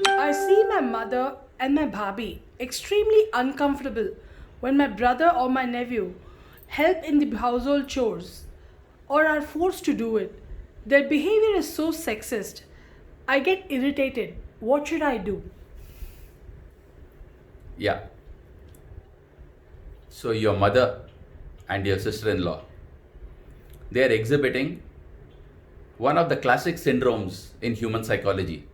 I see my mother and my bhabhi extremely uncomfortable when my brother or my nephew help in the household chores or are forced to do it. Their behavior is so sexist. I get irritated. What should I do? Yeah. So your mother and your sister-in-law, they are exhibiting one of the classic syndromes in human psychology.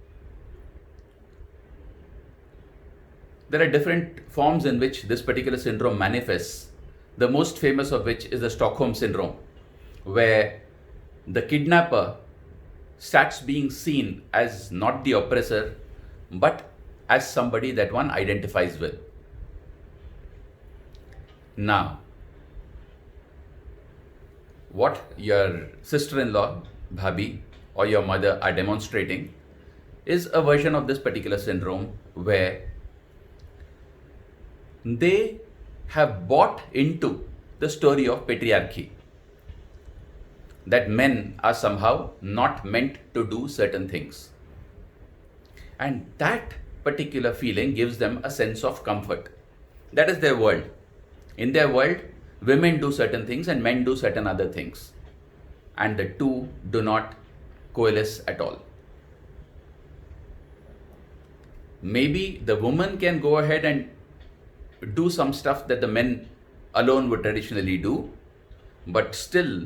There are different forms in which this particular syndrome manifests. The most famous of which is the Stockholm syndrome, where the kidnapper starts being seen as not the oppressor, but as somebody that one identifies with. Now, what your sister in law, Bhabi, or your mother are demonstrating is a version of this particular syndrome where they have bought into the story of patriarchy, that men are somehow not meant to do certain things. And that particular feeling gives them a sense of comfort. That is their world. In their world, women do certain things and men do certain other things. And the two do not coalesce at all. Maybe the woman can go ahead and do some stuff that the men alone would traditionally do, but still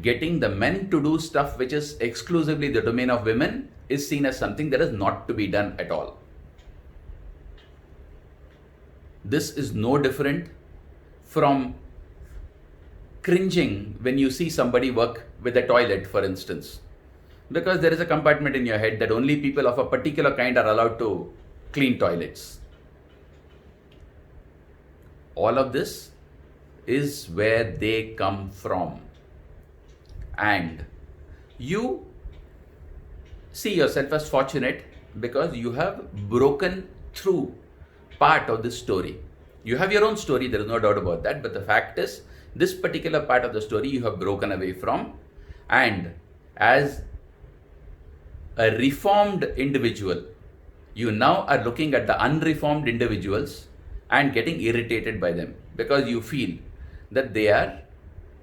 getting the men to do stuff which is exclusively the domain of women is seen as something that is not to be done at all. This is no different from cringing when you see somebody work with a toilet, for instance, because there is a compartment in your head that only people of a particular kind are allowed to clean toilets. All of this is where they come from. And you see yourself as fortunate because you have broken through part of this story. You have your own story, there is no doubt about that, but the fact is, this particular part of the story you have broken away from, and as a reformed individual, you now are looking at the unreformed individuals and getting irritated by them because you feel that they are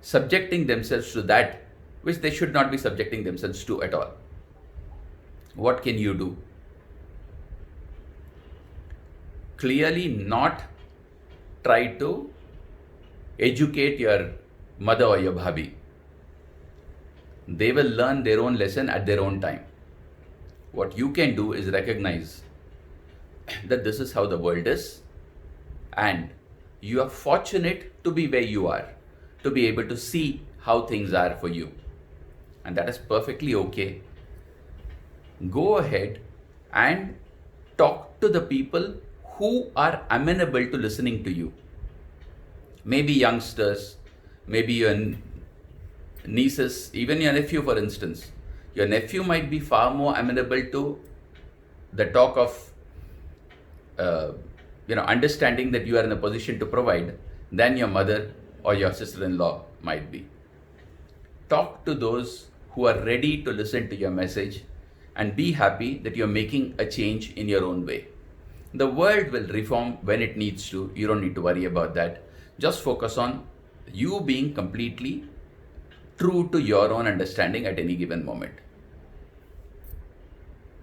subjecting themselves to that which they should not be subjecting themselves to at all. What can you do? Clearly not try to educate your mother or your bhabhi. They will learn their own lesson at their own time. What you can do is recognize that this is how the world is, and you are fortunate to be where you are, to be able to see how things are for you. And that is perfectly okay. Go ahead and talk to the people who are amenable to listening to you. Maybe youngsters, maybe your nieces, even your nephew, for instance. Your nephew might be far more amenable to the talk of understanding that you are in a position to provide than your mother or your sister-in-law might be. Talk to those who are ready to listen to your message and be happy that you're making a change in your own way. The world will reform when it needs to. You don't need to worry about that. Just focus on you being completely true to your own understanding at any given moment.